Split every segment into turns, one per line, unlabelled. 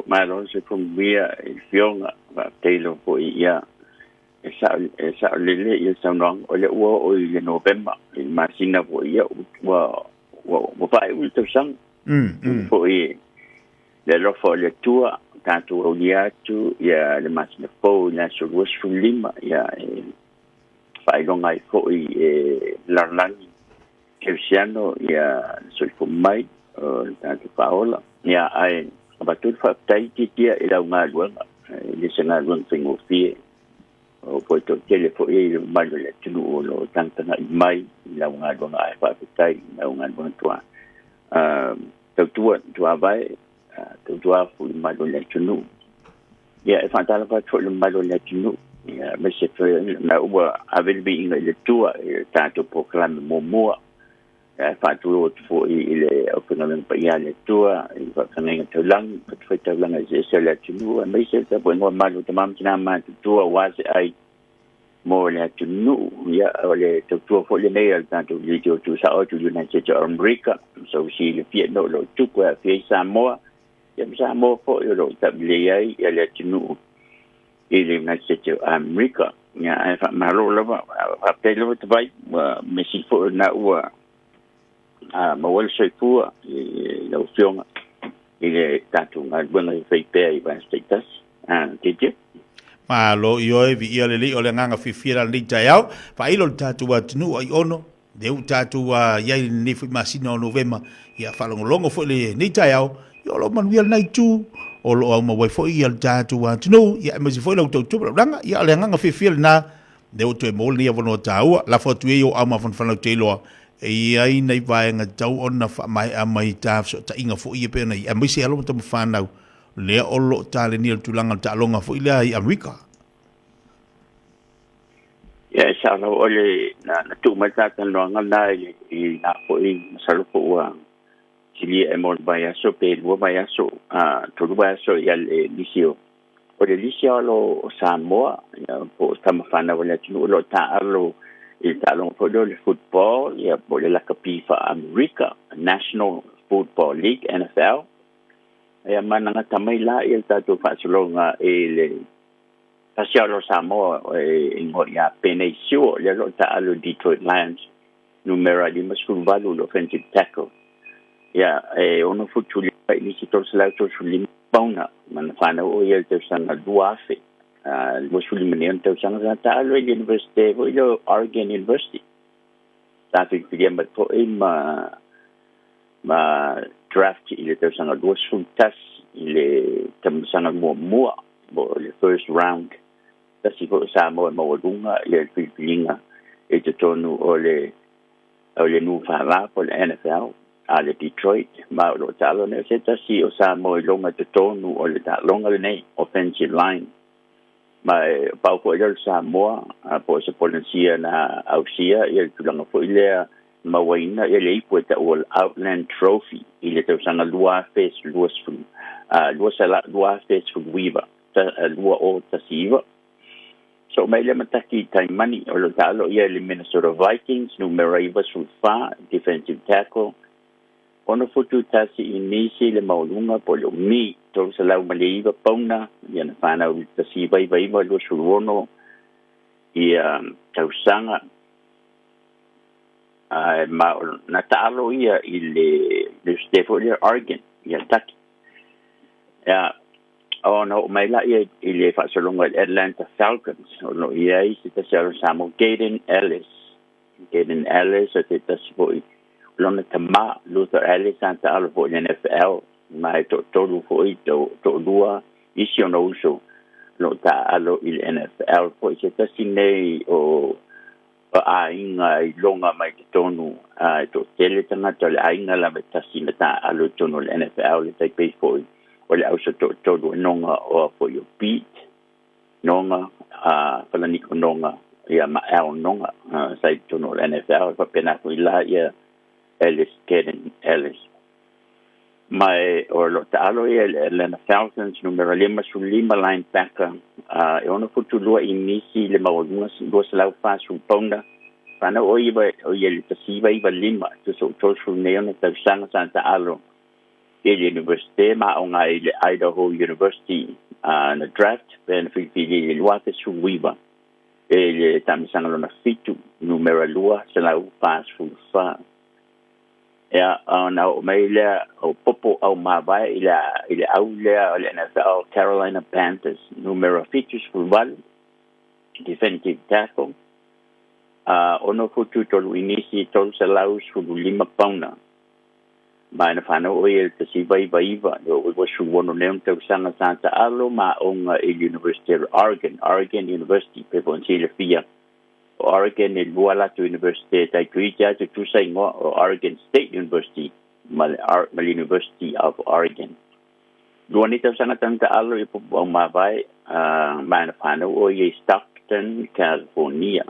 malo se kumbia fionga va telo po ia esa lele ia sanong ole o i November il masina po ia wa fa i to sang po i le lo fo le tua tanto o ia tu ia le masina po na so was lima ia fa i longa po i larlani Cristiano ia so po mai tanto Paola ya ai abatul fa taiti dia ila ngalwa ni sengalwa pingo fie o poto telefo e malo le tulu lo tanta na mai ila ngalwa ai fa tai na ngalwa tua tua vai tua fu malo le tulu ya fa tala fa tulu malo le tulu ya mese na uwa avel bi inga le tua tanto proclame momo fa tu fo ile opening pa ya le tua fa kaneng to lang fa to lang as se le tu mai se ta bon malu tamam tina ma tu was ai mo le tu nu ya ole to fo le nei tanto le tu sa o tu na se to America so si le pie no lo tu kwa fi Samoa ya Samoa fo lo ta le ai ya le tu nu ile na se to America ya fa malo lo va pe lo te vai me si fo na wa mawal soifua la opción ile tanto ngabanga feipea iba status tije
malo yo e vi ole li ole nganga fifira li tayao fa ilo tatu wa tunu ai ono de utatu wa ya ni fi masino November ya fa longo fo le ni tayao yo lo man wiel nai tu o lo ma wai fo ia tatu wa tunu ya me fo lo tu ranga ya ole nganga fifira na de uto e mol ni avono taua la fo tu yo ama fon fa lo telo ai nei vai nga tau ona fa mai a mai ta so ta inga fo ia pena ia mai se alo ta fa na le o lo ta le ni tulanga ta longa fo ia i America
ya sa no ole na tu mai ta tan longa na i na fo i salo fo wa sili e mo vai so pe lo vai so to lo vai so ya le lisio o le lisio lo Samoa po ta ma fa na wala tu lo ta alo il talon football le football ya boleh la kapifa America National Football League NFL ya mana tamai la il tato fasolonga ele pasialo Samoa ngo ya peneisio le lo ta alo Detroit Lions numero di masul valu offensive tackle ya ono futuli ni sitor selauto sulim pauna mana fana o ya te sana duafe Muslim menento sangat taalo University o Oregon University tapi dia betul ma draft ile tu sangat dua suntas ile tem sangat mua le first round kasi ko sama mawalunga ile pilinga itu tonu ole nu fara por NFL ale Detroit ma lo talo ne seta si o sama longa tu tonu ole ta longa ne offensive line mai pau ko il Samoa po se policia na ausia il tulanga fo ile mawaina ile ipo ta all outland trophy ile te sanga lua face lua fu lua sala lua face fu wiva ta lua o ta siva so mai le mataki tai mani o lo talo ia le Minnesota Vikings numero iva sul fa defensive tackle ono fotu tasi inisi le maulunga po lo mi to sala maliva pona ia na fana o tasi vai lo surono ia tausanga ma na talo ia ile Stephen Oregon ia tak ya ono mai la ia ile fa solonga Atlanta Falcons no ia i ta sala samo Gaden Ellis ate tasboi lona tama Luther Ellis anta alvo NFL mai to fo to dua isi ono uso lo ta alo il NFL po se ta sine o ainga longa mai tonu to tele tanga to ainga la ta sine ta alo tonu il NFL le tai pe fo o le auso to nonga o for your beat nonga pala ni nonga ya ma el nonga sai tonu il NFL pa pena ko ila ya Ellis mai o lo talo Atlanta Falcons numero 5 sul 5 linebacker e ono futuro inisi le mawunga do sala fa su ponda pana o ye le tasiba iba lima to so sul neon ta sanga santa alo University ma onga ile Idaho University na draft ben fili luate suwiba ele tamisanga lona fitu numero lua sala pass fa ya na maile o popo au maba ile aule NFL Carolina Panthers numero fitus full defensive tackle ono futu tolu inisi tolu salau sulu 5 pauna mai na fana o ele te si vai o was one nem te sanga santa alo ma onga University of Oregon University people in Chile fia Oregon e Luala to University tai kuita to tu sai ngo Oregon State University mal University of Oregon luani te sanga tanta alo e po ma vai mai na fana o ye Stockton California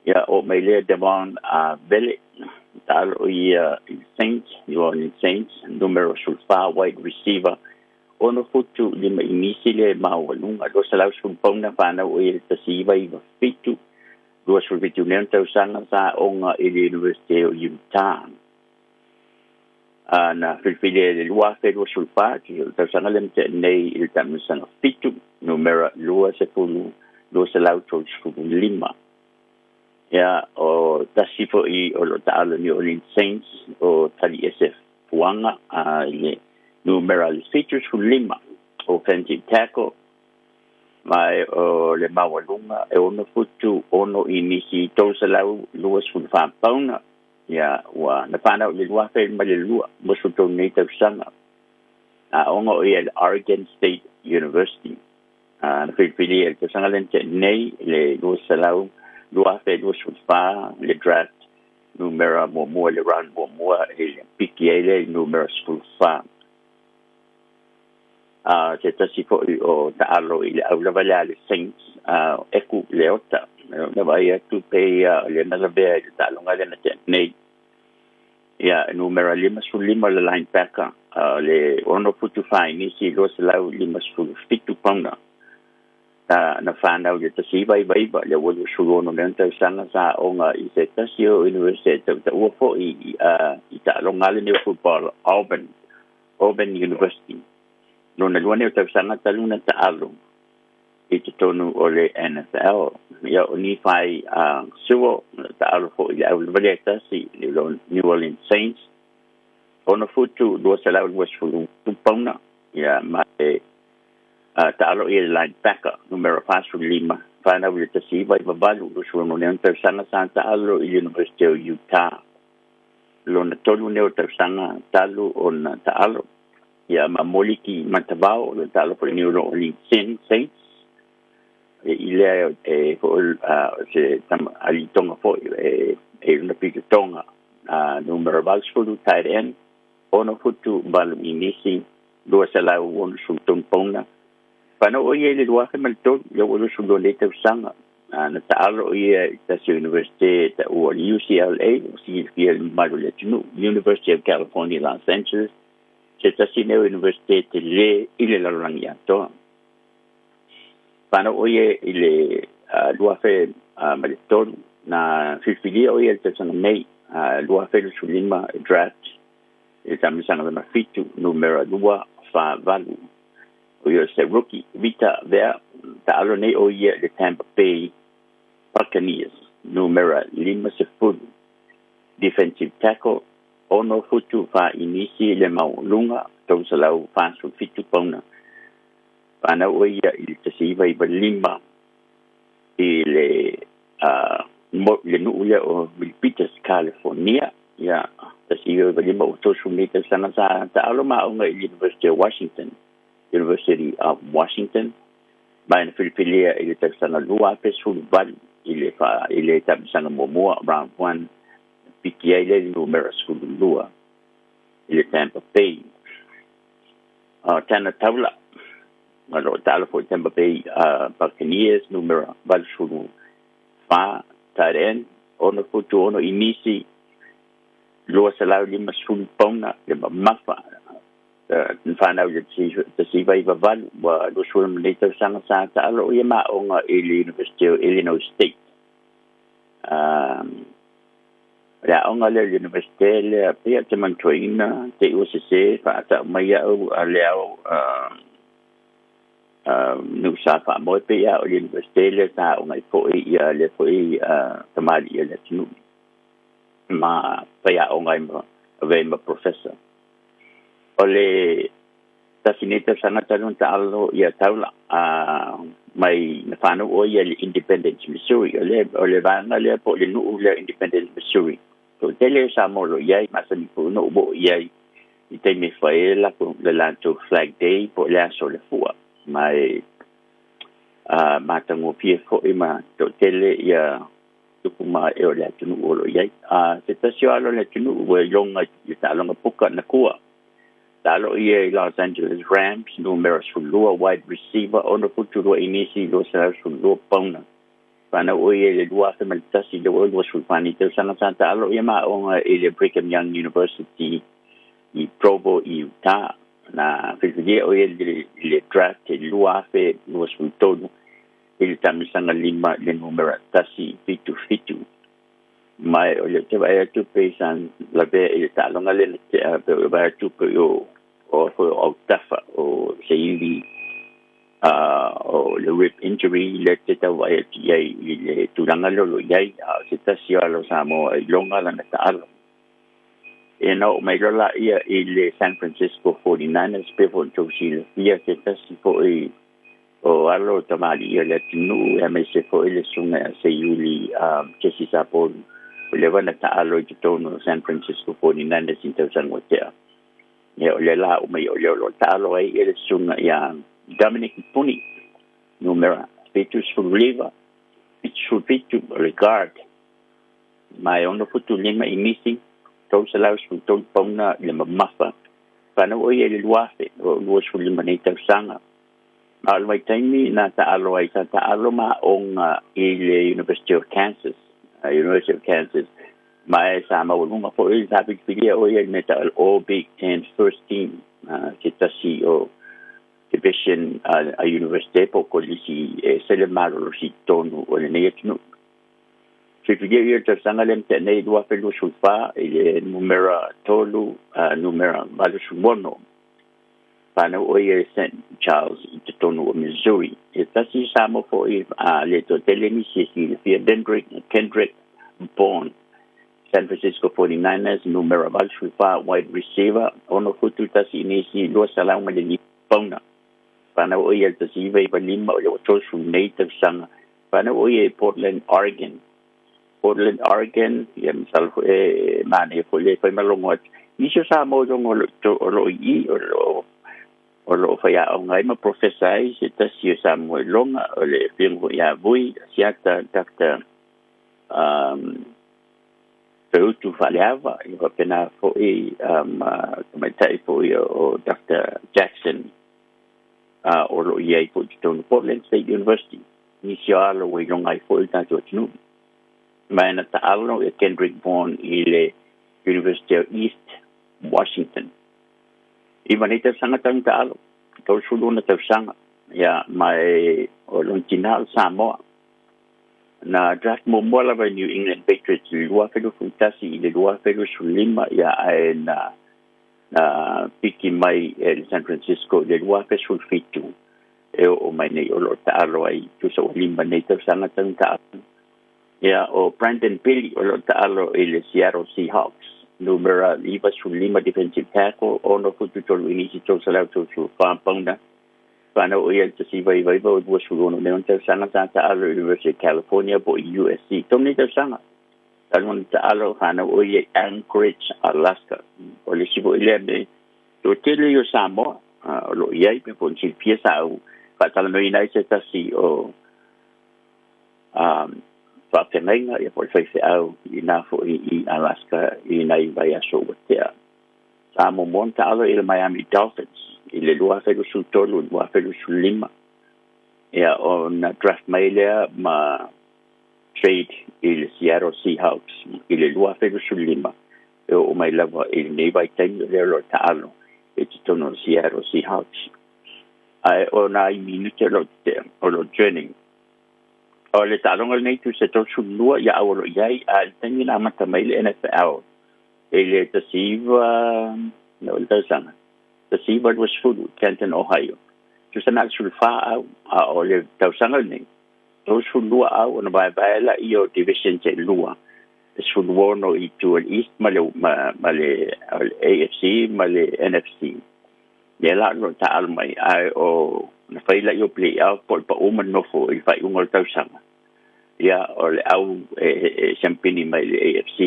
ya o mele devon vele tal Saints New Orleans Saints numero sulfa wide receiver ono futu lima inisile mawalunga do salau sulpona pana o tasiva i fitu do sulfitu nenta usanga sa onga University of Utah na filfile lua fedo sulfa do sanga lemte nei il tamusanga fitu numero lua sepulu do salau sulfu lima ya o tasifo i o lo taalo New Orleans Saints o tali SF Fuanga ile numeral features fu lima offensive tackle mai o le mawalunga e ono futu ono inisi tosalau luas fu fauna ya wa na pana le lua fe malelua mosuto native sanga ongo i Oregon State University na filipili el sanga lente nei le lusalau lua fe lua sulfa le draft numero mo le run mo le pikiele numero sulfa se tasifo o taalo ile aula vale le Saints eku leota na vai tu pe le na be taalo ngale na nei ya numero lima sulima le linebacker le ono putu fai ni si lo slau lima sul fitu panga na fanda o te si vai le wo sulo no lenta sanga sa onga i se tasio University ta uofo i ta ngale ne football Auburn University no na luane ta sanga ta luna ta alo i te tonu o le NFL ya oni fai suo ta alo fo i au vale ta si le New Orleans Saints ono futu do sala was fu tupona ya ma taalo i linebacker numero pasu lima fana wi te si vai babalu do suo no nenta sana santa allo University of Utah lo na tolu ne o sanga talu on taalo ya mamoliki matabao lo taalo for New Orleans Saints ile se tam ali tonga fo na pika tonga numero basu tight end ono futu balu inisi do sala won sulton pona pana o ye le doa mal to yo wo su do le te sanga na taalo o ye ta University ta o UCLA si fiel malo le tunu University of California Los Angeles se ta si University te le ile la rangia to pana o ye ile doa fe mal to na fifili o ye te sanga nei doa fe su lima draft e tamisanga na fitu numero 2 fa valu we say rookie Vita there taalo nei o ye the Tampa Bay Buccaneers numero 5 defensive tackle ono futu fa inisi le maulunga to salau fa su fitu pona pana o ye il tesiva i lima ile le nuule o Milpitas California ya tesiva i lima o to su mita sana sa taalo ma o University of Washington by the Philippines, il est à loi sur le bal, il est à Momo, round 1, piqué, il est numéro sur le loi, il est Tampa Bay. Tana Tavla, alors, Tala for Tampa Bay, Buccaneers, numéro bal sur le fa, Taren, ono futu, ono inisi, loi salaw lima sur le pona, lima mafa. Find out that the si vai baval wa do sulam later sang sa taalo yama onga University of Illinois State ya onga le university le pia te mantoina te UCC fa ta mai au le au nu sa fa mo pia o university le ta onga po ia le po tamali le tunu ma pia onga mo ave ma professor ole ta finita sana tanun ta allo ia taula mai na fa no o ia Independence Missouri ole va na le po le nu le Independence Missouri so tele sa mo lo yai masani po no bo yai ite me fai la ko le lanto flag day po le so le fua mai matango pie fo ima to tele ya tukuma e o le tunu o lo yai se ta sio alo le tunu o longa ta longa puka na kua talo ye Los Angeles Rams numero sulua wide receiver ono futuro inisi lo sa sulua pauna pana oye le dua se maltasi de world was fulfani te sana santa alo yama on ile Brigham Young University i Provo i Utah na fizige oye le draft lua fe was fultono il tamisanga lima le numero tasi fitu mai ole te vai tu pesan la be il talonga le vai tu yo o tafa o seili o le rib injury le te vai ai le tulanga lo ai se ta sia lo samo longa la ta alo mai la ia il San Francisco 49ers before to see ia se ta si po o alo tamali ia le tinu me se po ile sunga se yuli che si sa po le vana ta alo to tono San Francisco 49ers in San Jose ya le la o mai o le lo ta alo ai ile sunga ya Dominic Puni numero fetus reliever it should be to regard my own futu lima missing to salaus to pona le mafa pana o ye le luafe o lo su lima nei sanga al mai taimi na ta alo ai ta alo ma on ile University of Kansas mai sama o lunga po il tabi filia o ye meta all Big Ten first team kita CEO division a university po kolisi sele malo si tonu o le netno se filia ye ta sanga le tene do afelo sulfa ile numero tolu numero malo sumono pana o ye St. Charles te tonu o Missouri eta si sama po le to teleni si le Kendrick Bourne San Francisco 49ers numero sulfa wide receiver ono fututa si inisi lo salama le pona pana o ye te si ve lima o to su native sanga pana o ye Portland Oregon ye misal mane fo le fa malongo ni so sa mo jong o lo fa ya ngai ma professor se ta si sa mo longa o le pingo ya vui siata Dr. Pero tu falava eu apenas foi comentai foi o Dr. Jackson o lo ia po to Portland State University ni sia lo we long ai foi ta to nu mana ta alno e Kendrick Bourne ile University of East Washington even ita sanga tang ta alo to sulu na ta sanga ya mai o lontinal Samoa na draft momola by New England Patriots lua felu futasi ile lua felu sulima ya na piki mai San Francisco le lua felu fitu o mai nei o lo ta alo ai tu so lima nei ta sanga tang ta ya o Brandon Billy o lo ta alo ile Seattle Seahawks numero liba sulima defensive tackle ono futu to inisi to sala to pamponda pana o ye to si vai o sulono ne on te sanga ta alo University of California bo USC to ni te sanga talon ta alo hana o ye Anchorage Alaska o le sibo ile to tele yo samo lo ye pe pon si pieza o pa talon no ina se ta si o fa tenga e por fe au ina fo i Alaska ina i vai a so wotea samo monta alo ile Miami Dolphins ile lua felu sultolo lua felu sulima ya on draft mailea ma trade ile Seattle Seahawks ile lua felu sulima o mai lava ile neighbor time le lo talo e tono Seattle Seahawks ai ona i minute lo te o lo training o le talonga nei tu se to sulua ia awolo iai a tangi na mata mai le NFL ele tasiva no tasanga tasiva was food Canton Ohio tu sana sulfa a o le tausanga nei to sulua au na bai bai la io division te lua sulua no i tu east male AFC male NFC ia la no ta almai ai o na faila io play out por pa uma no fo il fai un tau sanga ia o le au champini mai le AFC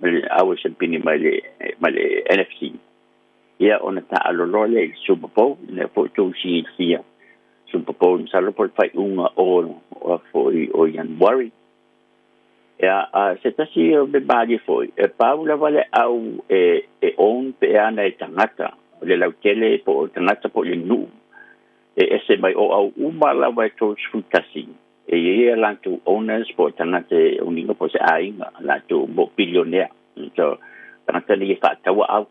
le au champini mai le NFC ia ona ta alolo le Super Bowl le fo tu si sia Super Bowl sa lo por fai un o fo o yan worry ia se ta si o be bagi fo e Paula vale au on pe ana tangata le lautele po tangata po le nu ese mai o au uma la vai to futasi e la to owners po tangate uninga po se ainga la to bo billionaire so tangata ni fa tawa au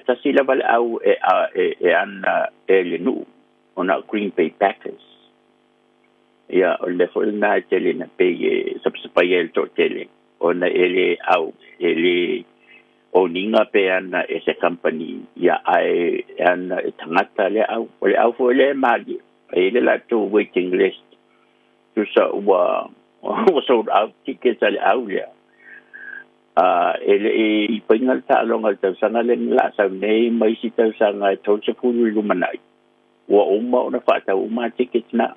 tasi la vale au ana le nu ona Green Bay Packers ia o le fo na tele na pe subscribe el to tele ona ele au ele o ninga pe ana ese company ia ai ana tangata le au fo le magi ele la to waiting list tu sa wa sold out tickets ale au le ele i pingal ta longa ta sana le la sa nei mai si ta sana to se pulu lu manai wa umma ona fa ta umma tickets na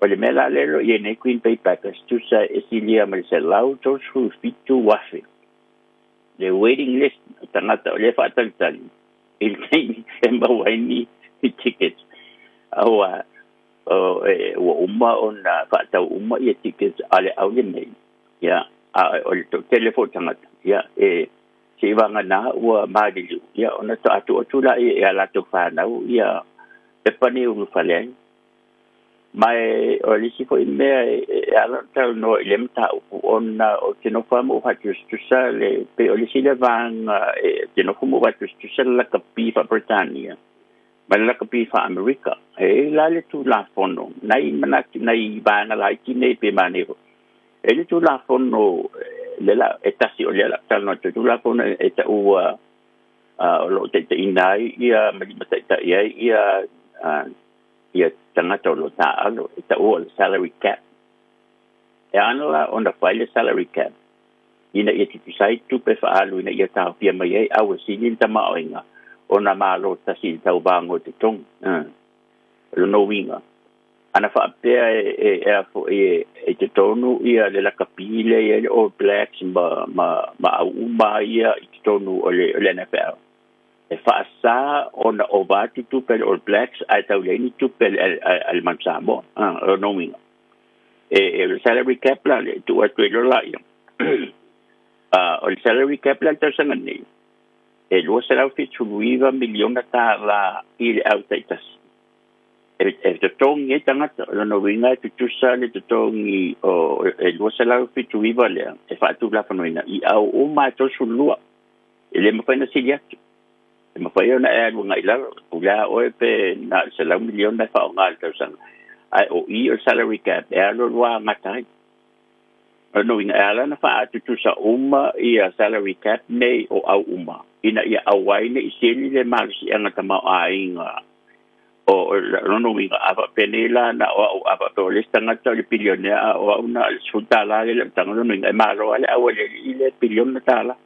ole mela le lo ye ne Queen Bay Packers tu sa esilia mal se lau to su fitu wafi the waiting list tangata le fa tal il nei emba waini tickets awa wa umma ona fa ta umma ye tickets ale au le nei ya o to telefon tangata ya si vanga na wa madilu ya ona to atu la ya la to fa na ya e pani u falen mai o lisi ko ime ala tal no lemta ona o tino famo hatu stusale pe o lisi le van tino famo hatu stusale la kapi fa Britannia mai la kapi fa America la le tu la fono nai manaki nai bana la kine pe manero ele tu la fono le la etasi o le la tal no tu la fono eta u lo te inai ia mata ia ia tangata lo ta alo eta o salary cap e anala on the file salary cap ina ia tisai tu pe fa alu ina ia ta pia mai ai au sinin tama oinga ona malo ta sin tau bango te tong lo no winga ana fa pe e te tonu ia le la kapile ia o blacks ma uma ia te tonu o le NFL e fa sa ona ovati tu pel All Blacks ai tau leni tu pel al Mansamo no winga el salary cap la tu atu lo la ia el salary cap la tau sanga ni lo será fit suiva miliona ta la il outaitas e te tongi tangata no winga tu sale te tongi o lo será fit suiva le e fa tu la fanoina I au uma to sulua ele me fa na siliatu ma fai ona e lu ngai la ula o pe na se la milion da fa ngal ta sang ai o I o salary cap e lo wa matai no in ala na fa tu sa uma ia salary cap nei o au uma ina ia awai nei seli le mal si anga tama ainga o no winga ava penela na o ava to lista ngata le bilionea o una sultala le tanga no inga malo ale awale ile billion tala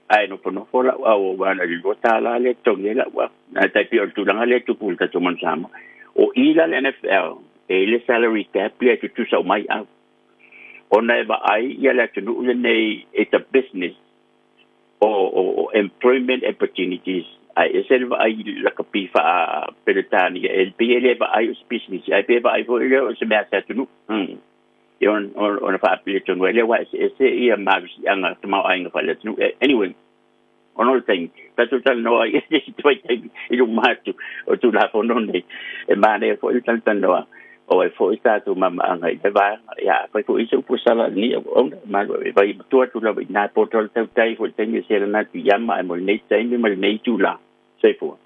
ai no pono fola o wana li botala le tongela wa na tapi o tulanga le tu pulta to mansama o ila le NFL le salary cap le tu sa mai a ona ba ai ya le tu le nei it's a business o employment opportunities ai selva ai la kapifa Britania el pele ba ai business ai pe ba ai fo le se me asa tu yon on fa appeal no ele wa ese ia mas anga tama ainga fa let's anyway on all thing that total no I ilu matu o tu la fono nei e mane fo il tanto no o fo stato mama anga e va ya fa fo isu pusala ni on ma vai tu la na portal tai fo tengi sera na ti yama mo nei tai mi mal nei tu la sei fo